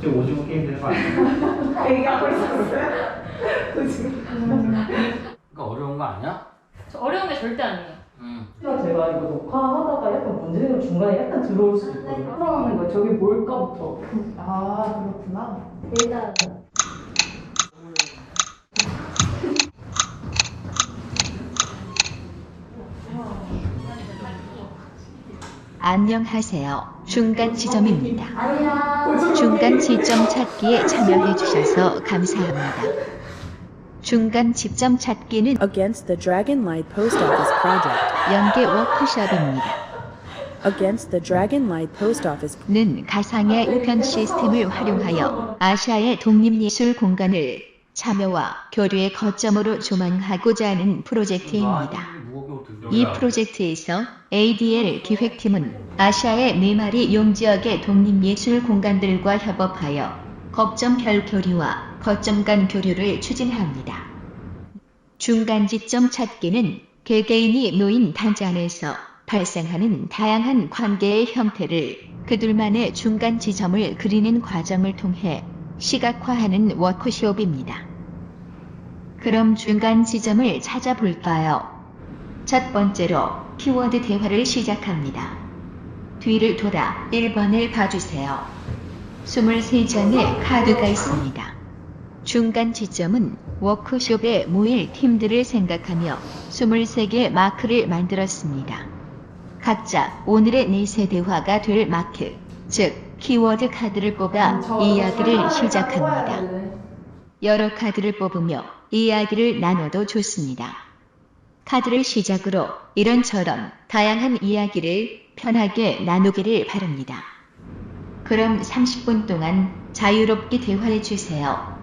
갑자기 오징어 게임 되는 거 아니야? 얘기하고 있었어요? 그러니까 어려운 거 아니야? 저 어려운 게 절대 아니에요. 제가 이거 녹화하다가 약간 문제되면 중간에 약간 들어올 수 있거든요. 풀어하는 거예요. 저게 뭘까부터. 아, 그렇구나. 일단 안녕하세요. 중간 지점입니다. 중간 지점 찾기에 참여해 주셔서 감사합니다. 중간 지점 찾기는 Against the Dragonlight Post Office Project. 연계 워크숍입니다. Against the Dragonlight Post Office. 는 가상의 우편 시스템을 활용하여 아시아의 독립예술 공간을 참여와 교류의 거점으로 조망하고자 하는 프로젝트입니다. 이 프로젝트에서 ADL 기획팀은 아시아의 4마리 용지역의 독립예술 공간들과 협업하여 거점별 교류와 거점 간 교류를 추진합니다. 중간 지점 찾기는 개개인이 놓인 단지 안에서 발생하는 다양한 관계의 형태를 그들만의 중간 지점을 그리는 과정을 통해 시각화하는 워크숍입니다. 그럼 중간 지점을 찾아볼까요? 첫 번째로 키워드 대화를 시작합니다. 뒤를 돌아 1번을 봐주세요. 23장의 카드가 있습니다. 중간 지점은 워크숍에 모일 팀들을 생각하며 23개의 마크를 만들었습니다. 각자 오늘의 내세 대화가 될 마크, 즉 키워드 카드를 뽑아 이야기를 시작합니다. 여러 카드를 뽑으며 이야기를 나눠도 좋습니다. 카드를 시작으로 이런저런 다양한 이야기를 편하게 나누기를 바랍니다. 그럼 30분 동안 자유롭게 대화해 주세요.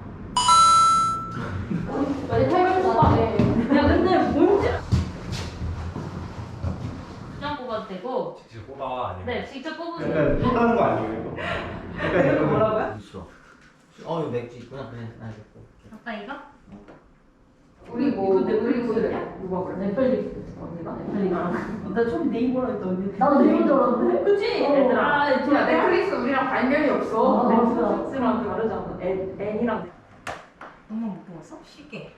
많이 탈출 뽑아네. 야 근데 뭔지 그냥 뽑아도 되고. 직접 뽑아 아니면? 네, 직접 뽑으세요. 약간 뽑아는 거 아니에요 이거? 약간 이거 뭐라고요? 있어. 이거 맥주 있구나. 그래, 나 이거 볼게. 아까 이거? 우리 뭐 넷플릭스야? 누가 그래? 넷플릭스 언니가? 넷플릭스. 나좀 네이버라 했더니 나도 네이버 줄 알았는데? 그치? 얘들아. 야 넷플릭스 우리랑 관련이 없어. 아, 넷플릭스랑 다르잖아. N이랑. 엄마 못 뽑았어? 시계.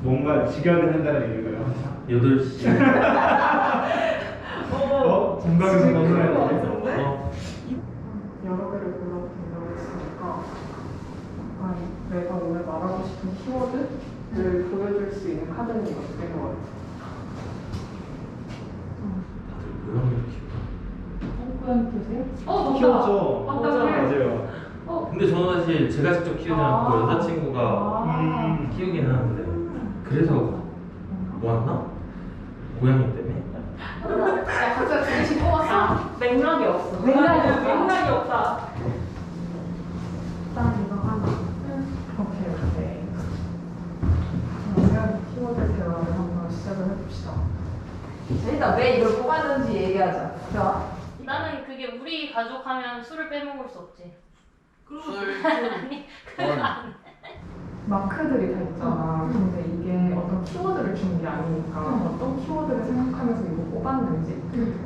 뭔가 직연을 한다는 얘기가요. 8시. 건강에서 너무 여러 개를 골라본다고 했으니까 내가 오늘 말하고 싶은 키워드를 보여줄 수 있는 카드는 이거 된것 같아. 다들 똥꼬양 보세요? 맞다. 키웠죠? 맞다. 맞아요. 근데 저는 사실 제가 직접 키우지 않고 여자친구가 키우긴 하는데 그래서 모았나? 고양이 때문에? 야 각자 두 개씩 뽑았어? 맥락이 없어. 맥락이 없다. 일단 이거 하나. 오케이. 그러면 키워드 대화를 한번 시작을 해봅시다. 일단 왜 이걸 뽑았는지 얘기하자. 좋아. 나는 그게 우리 가족 하면 술을 빼먹을 수 없지. 술. 아니 그거 안 마크들이 다 있잖아. 근데 이게 어떤 키워드를 준 게 아니니까 어떤 키워드를 생각하면서 이거 뽑았는지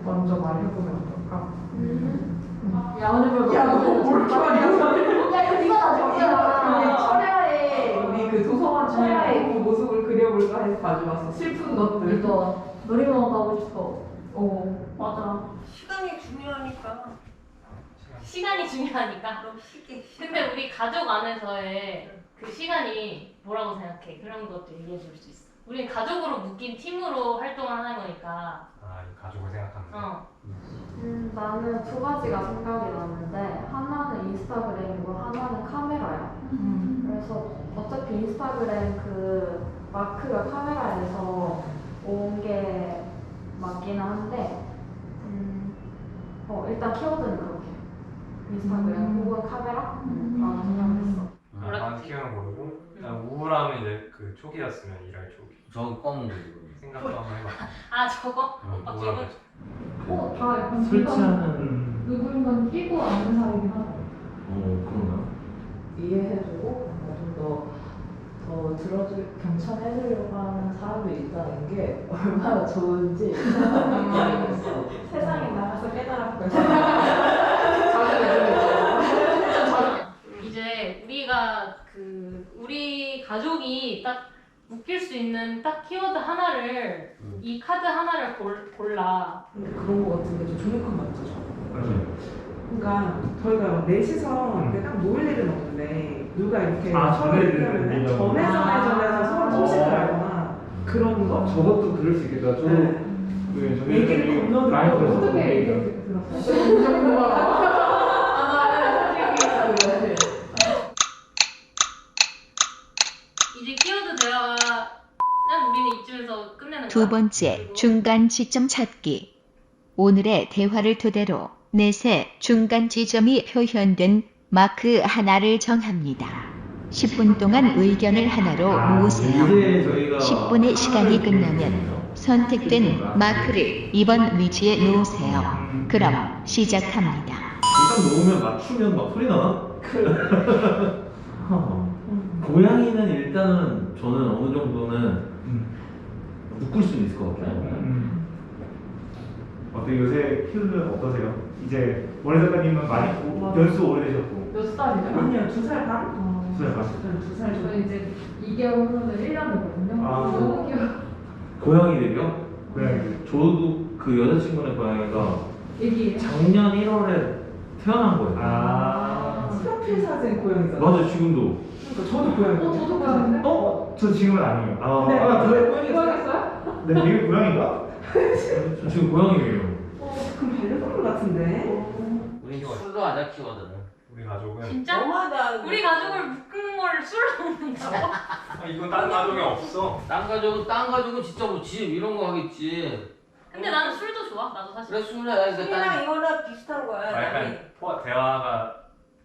먼저 말해보면 어떨까? 야 오늘 야, 뭘 말이야? 야 이거 네가 다 적잖아. 우리 철야의 우리 그 도서관 철야의 그 모습을 그려볼까 해서 가져왔어. 슬픈 것들. 이거 놀이공원 가고 싶어. 어. 맞아. 시간이 중요하니까. 시간이 중요하니까. 그럼 시계. 근데 우리 가족 안에서의 그 시간이 뭐라고 생각해? 그런 것도 얘기해 줄 수 있어. 우린 가족으로 묶인 팀으로 활동을 하는 거니까. 이 가족을 생각합니다. 어. 나는 두 가지가 생각이 나는데 하나는 인스타그램이고 하나는 카메라야. 그래서 어차피 인스타그램 그 마크가 카메라에서 온 게 맞기는 한데 일단 키워드는 그렇게 인스타그램 혹은 카메라? 라는 생각을 했어. 나만 키우는 거고 난 우울함이 이제 그 초기였으면 일할 초기. 저기 검은 거 이거. 생각도 한번 해봐. 아 저거? 우울함. 다 약간 술 취하는 누군가 끼고 아는 사이긴 하다. 그런가? 이해해주고 좀 더 경청해주려고 하는 사람이 있다는 게 얼마나 좋은지 모르겠어. 세상에 나가서 깨달았고. 자주 가족이 딱 묶일 수 있는 딱 키워드 하나를 이 카드 하나를 골라. 그런 거 같은데 좀 조용한 거 맞죠? 그러니까 저희가 막 넷이서 이렇게 딱 모일 일은 없는데 누가 이렇게 서로 전에 얘기하면 듣는 전에서 서로 소식을 알거나 그런 거? 저것도 그럴 수 있겠다. 저도 그 저기 얘기를 건너들고 많이 들었어요. 어떻게 얘기 들었어요? 이제 키워드 대화가 난 우리는 이쯤에서 끝내는 거야. 두 번째, 중간 지점 찾기. 오늘의 대화를 토대로 넷의 중간 지점이 표현된 마크 하나를 정합니다. 10분 동안 의견을 하나로 모으세요. 이제 저희가 10분의 시간이 끝나면 선택된 마크를 2번 위치에 놓으세요. 그럼 시작합니다. 일단 놓으면 맞추면 막 소리 나나? 고양이는 일단은 저는 어느 정도는 묶을 수 있을 것 같아요. 어떻게 요새 키우는 어떠세요? 이제 원래 작가님은 많이 연수 오래되셨고 몇 살이죠? 아니요 2살 반? 2살 반. 저는 2살 저 이제 2개월 후는 1년이거든요. 아. 너무 귀여워. 고양이들이요? 고양이. 저도 그 여자친구네 고양이가 얘기해요. 작년 1월에 태어난 거예요. 아. 프로필 사진 고양이잖아. 맞아, 지금도. 그러니까 저도 고양이. 저도 고양인데? 저 지금은 아니에요. 아, 네. 그래? 고양이었어요? 네, 이게 고양인가? 저 지금 고양이에요. 그럼 반려동물 같은데? 우리 술도 안 키워거든. 우리 가족은 진짜? 너무하다. 우리 가족을 묶는 걸 술로 먹는다고? 이건 딴 가족이 없어. 딴 가족은 진짜 뭐 집 이런 거 하겠지. 근데 나는 술도 좋아. 나도 사실. 그래 술을 해. 술이랑 이거랑 비슷한 거야. 나는. 약간 대화가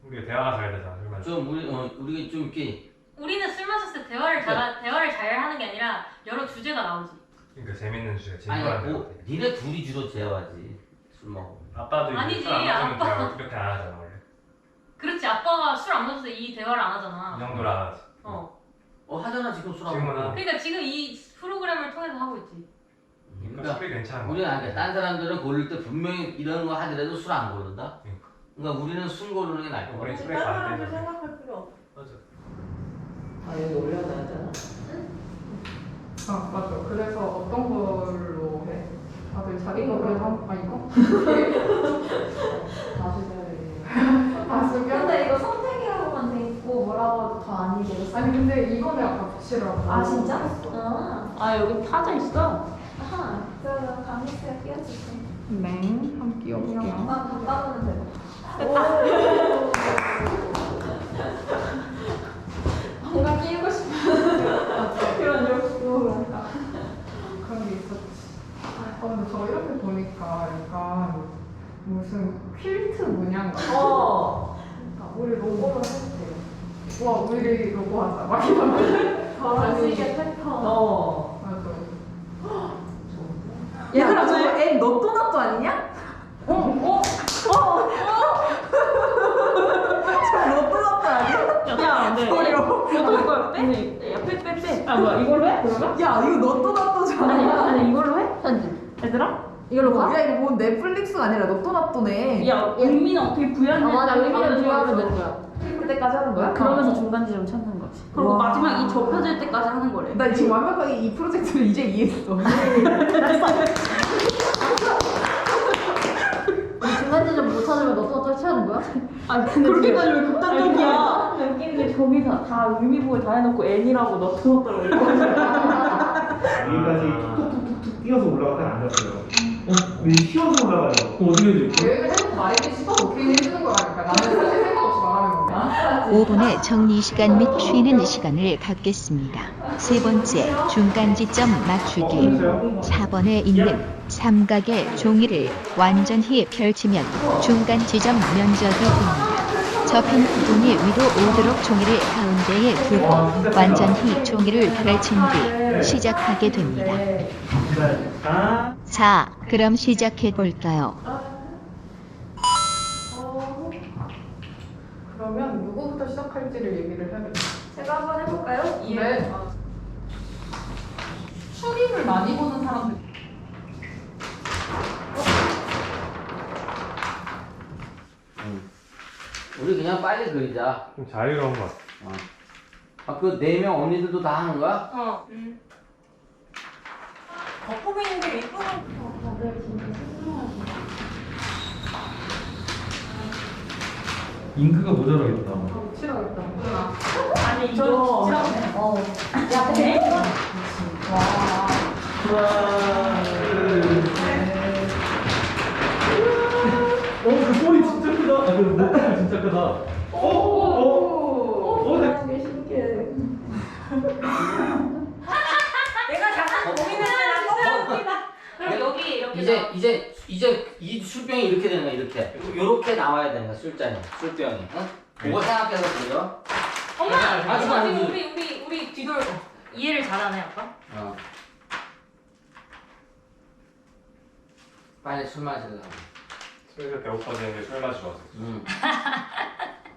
우리 대화가 잘 되잖아. 그러면 좀 우리가 좀 이렇게 우리는 술 마셨을 때 대화를 잘 하는 게 아니라 여러 주제가 나오지. 그러니까 재밌는 주제, 아니 진솔한 뭐 대화. 니네 둘이 주로 대화하지 술 먹어. 아빠도 아니지, 술안 마시면 아빠. 대화 이렇게 안 하잖아 원래. 그렇지. 아빠가 술 안 마셔서 이 대화를 안 하잖아. 이 정도로 안 하지. 하잖아 지금 술 안 지금은 먹어. 그러니까 지금 이 프로그램을 통해서 하고 있지. 그러니까 그러니까 술이 괜찮은 거야. 우리는 아니야. 딴 사람들은 고를 때 분명히 이런 거 하더라도 술 안 고른다. 그러니까 우리는 술 고르는 게 나을 것 우리 같아. 술에 다른 가는 사람들 데는 생각할 필요 없어. 맞아. 아 여기 올려놔야 되나? 아 맞아. 그래서 어떤 걸로 해? 다들 자기 거를 아 이거? 다시 해야 다 쓰면? 근데 이거 선택이라고만 돼 있고 뭐라고 해도 더 아니고. 아니 근데 이거는 약간 붙이라고. 아 진짜? 아 여기 타자 있어? 아하. 그러면 강희스가 끼워줄게. 네. 한번 끼워볼게요. 그냥 바꿔보면 되고. 뭔가 끼우고 싶은 그런 욕구가. 그런 게 있었지. 근데 저 이렇게 보니까 약간 무슨 퀼트 문양 같아. 우리 로고로 해도 돼요. 와, 우리 로고 하자. 막 이러면. 걸어지게 패턴. 맞아. 얘들아 저거 애 너또 나또 아니냐? 저 너또 나또 아니야? 야 소리로 이걸 빼? 야, 빼. 아, 뭐야, 이걸로 해? 그러면? 야 이거 너또 나또잖아. 아니, 이걸로 해? 얘들아? 이걸로 가? 야 이거 뭐 넷플릭스가 아니라 너또 나또네. 야, 의미는 어떻게 부여하는지. 의미를 부여하면 되는 거야. 힐 때까지 하는 거야? 그러면서 중간 지점 찾는 거지. 그리고 와. 마지막 이 접혀질 때까지 하는 거래. 나 지금 완벽하게 이 프로젝트를 이제 이해했어. 중간 지점 못 찾으면 너 또 취하는 거야? 아니, 그렇게까지 왜 극단적이야? 웃기는 게 저기 다 의미 부여 다 해놓고 N이라고 넣어놓더라고. 여기까지 툭툭툭툭 뛰어서 올라갔다 앉았어요. 근데 쉬어서 올라가요. 그럼 어떻게 해야 돼? 계획을 해놓고 말이지 싶어서 오케이 해주는 거라니까. 나는 사실 생각 없이 말하는 거야. 5분의 정리 시간 및 쉬는 시간을 갖겠습니다. 세 번째, 중간 지점 맞추기. 4번에 있는 삼각의 종이를 완전히 펼치면 중간 지점 면적이 됩니다. 접힌 부분이 위로 오도록 종이를 가운데에 두고 완전히 종이를 펼친 뒤 시작하게 됩니다. 자, 그럼 시작해 볼까요? 그러면 누구부터 시작할지를 얘기를 해야겠다. 제가 한번 해볼까요? 네. 추림을 많이 보는 사람들. 우리 그냥 빨리 그리자. 좀 자유로운 것 같아. 아, 그 4명 언니들도 다 하는 거야? 어. 걷고 있는데 이쁘고. 다들 진짜 소중하시다. 잉크가 모자라겠다. 칠하겠다. 아니 이거. 야, 돼? 하나, 둘, 셋. 그 꼬리 진짜 크다. 아, 그 목줄 진짜 크다. 되게 신기해. 내가 잠깐 고민했잖아. 그럼 여기 이렇게 이제 이 술병이 이렇게 되는 거야, 이렇게. 요렇게 나와야 되는 거야, 술잔이. 술병이. 응? 그거 생각해서 그려. 엄마! 아주 지금 많이 우리 뒤돌 이해를 잘하네 아까? 어. 빨리 술 마시려고. 술에서 배고파지는데 술 마시러 왔어.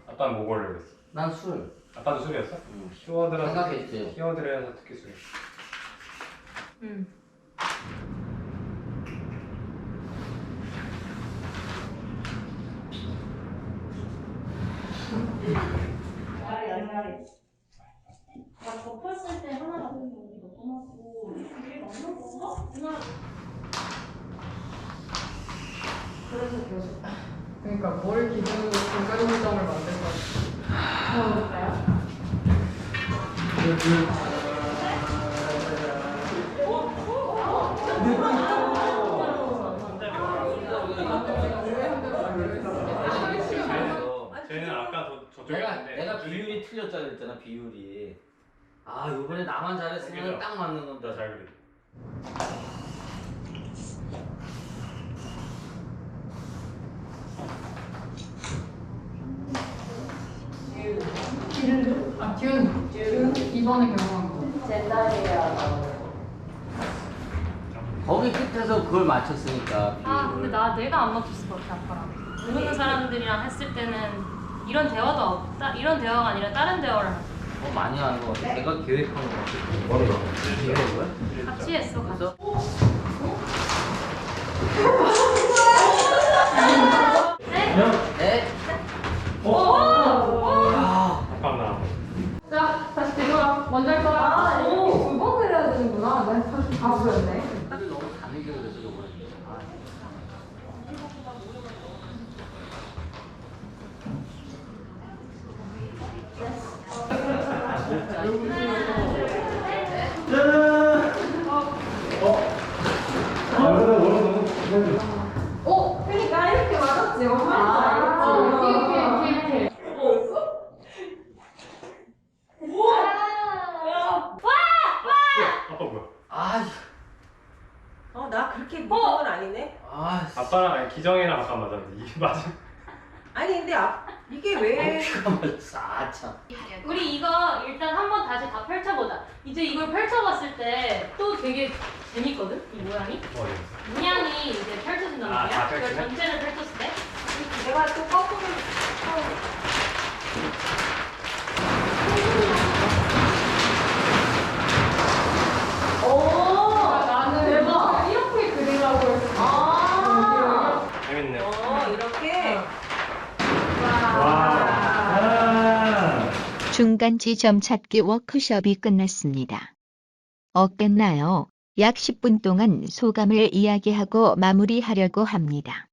아빠는 뭐 먹으려고 했어? 난 술. 아빠도 술이었어? 응. 키워드라서 생각했지. 키워드라서 특히 술. 나 덮었을 때 하나 같은 거 우리 넣어놨고 이게 맞는 건가? 누나. 그래서 계속. 그러니까 뭘 기준으로 중간점을 만들 거야? 볼까요? 쟤는 아까 저쪽에 있는데 내가 비율이 틀렸다 그랬잖아, 비율이. 아, 요번에 나만 잘했으면 그죠? 딱 맞는 건데. 나 잘 그리지. 듀 이번에 결혼한 거. 젠다리아. 거기 끝에서 그걸 맞췄으니까. 아 비율을. 근데 내가 안 맞췄을 것 같아 아빠랑. 모르는 사람들이랑 했을 때는 이런 대화도 없다. 이런 대화가 아니라 다른 대화를 하지. 많이 하는 것 같아. 내가 계획한 것 같아. 뭐라고? 계획한 거야? 같이 했어 같이. 그래서 네? 아빠나. 자, 다시 뒤돌아. 먼저 할 거야. 오, 2번 그려야 되는구나. 난 사실 다 그렸네. 너무 다르게 그래서 요번에. 아. 그러니까 이렇게 맞았지. 엄마 이렇게. 아빠 뭐야? 아, 나 그렇게 못한 건 아니네. 아, 아빠랑 아니, 기정이랑 아빠 맞았는데 이게 맞아. 아니 근데 이게 왜? 피가 맞았어. 아, 참. 우리 이거 일단 한번 다시 다 펼쳐보자. 이제 이걸 펼쳐봤을 때 또 되게 재밌거든? 이 모양이? 문양이 이제 펼쳐진단 아, 말이야. 다 이걸 펼치네? 전체를 펼쳤을 때. 내가 또 거꾸로. 나는 대박. 이렇게 그리려고 했어. 재밌네. 이렇게. 중간 지점 찾기 워크숍이 끝났습니다. 어땠나요? 약 10분 동안 소감을 이야기하고 마무리하려고 합니다.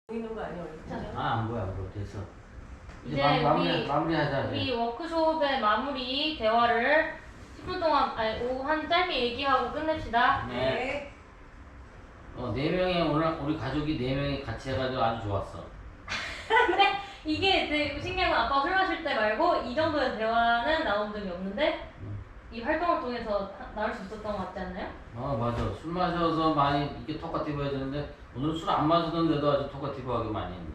보이는 거 아니야? 안 보여, 안 보여. 됐어. 이제 마무리하자. 우리 워크숍의 마무리 대화를 10분 동안 한 짧게 얘기하고 끝냅시다. 네. 4명이 오늘 우리 가족이 4명이 같이 해가지고 아주 좋았어. 근데 이게 되게 신기한 건 아빠 술 마실 때 말고 이 정도의 대화는 나온 적이 없는데 이 활동을 통해서 나올 수 있었던 것 같지 않나요? 맞아. 술 마셔서 많이 이게 토카티브 해야 되는데 오늘 술 안 마시던데도 아주 토카티브하게 많이 했네.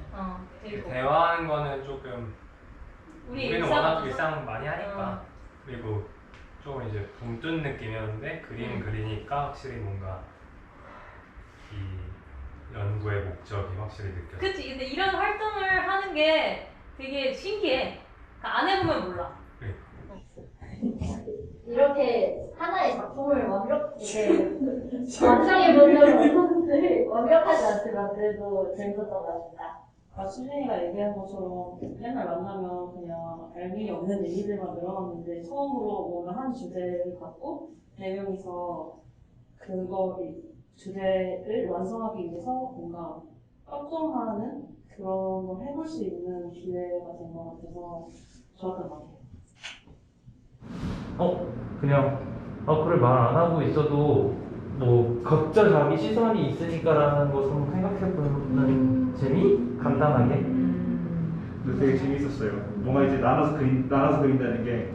되게 대화하는 거는 조금 우리는 워낙 일상 일상 많이 하니까 그리고 조금 이제 붕 뜬 느낌이었는데 그림 그리니까 확실히 뭔가 이 연구의 목적이 확실히 느껴져. 그치. 근데 이런 활동을 하는 게 되게 신기해. 그러니까 안 해보면 몰라. 이렇게 하나의 작품을 완벽하게 완성해 보려고 했는데 완벽하지 않지만 그래도 재밌었던 것 같습니다. 수진이가 얘기한 것처럼 맨날 만나면 그냥 알미 없는 얘기들만 늘어났는데 처음으로 뭔가 한 주제를 갖고 4명이서 그거 주제를 완성하기 위해서 뭔가 협동하는 그런 걸 해볼 수 있는 기회가 된 것 같아서 좋았던 것 같아요. 그냥 그래 말 안 하고 있어도 뭐 각자 자기 시선이 있으니까라는 것을 생각해보는 재미? 간단하게? 근데 되게 재밌었어요. 뭔가 이제 나눠서 그린다는 게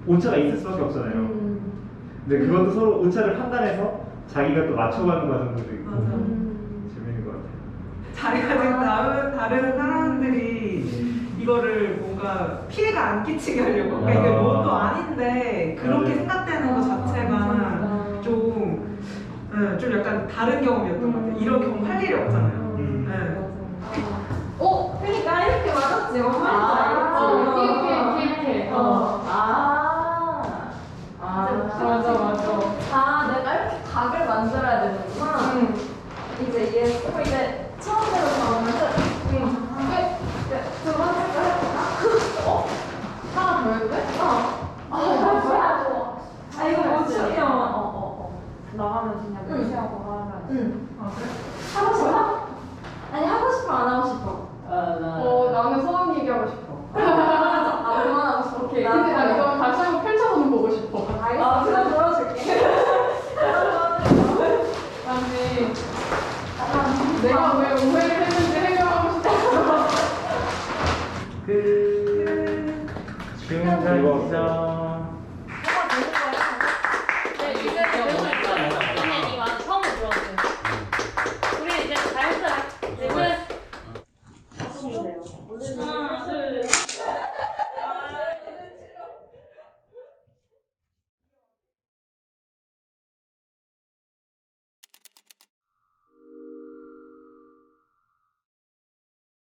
오차가 있을 수밖에 없잖아요. 근데 그것도 서로 오차를 판단해서 자기가 또 맞춰가는 과정들도 있고 재밌는 것 같아요. 자기가 지금 다른 사람들이 이거를 뭔가 피해가 안 끼치게 하려고 그러니까 이게 뭐도 아닌데 그렇게 생각되는 것 자체가 좀 약간 다른 경험이었던 것 같아요. 이런 경험 할 일이 없잖아요. 그러니까 이렇게 맞았지. 맞아. 내가 이렇게 각을 만들어야 되는구나. 이제 얘 쓰고 이제 처음으로 나오면은 두 번째 거 해볼까? 하나 더 해도 돼? 뭐야? 이거 못 치면 나가면 그냥 무시하고 하면 그래? 하고 싶어? 아니 하고 싶어 안 하고 싶어? 나는 소원 얘기하고 싶어. 그만하고 싶어. 오케이. 근데 나 이거 다시 한번 펼쳐보는 보고 싶어. 알겠어. 그럼 들어줄게. 아니, 내가 왜 오해를 했는지 해결하고 싶어. 지금까지죠. 네, 이제 이 와서 처음 들어왔어요. 우리 이제 다 했어요. 네, 끝. 하나, 둘,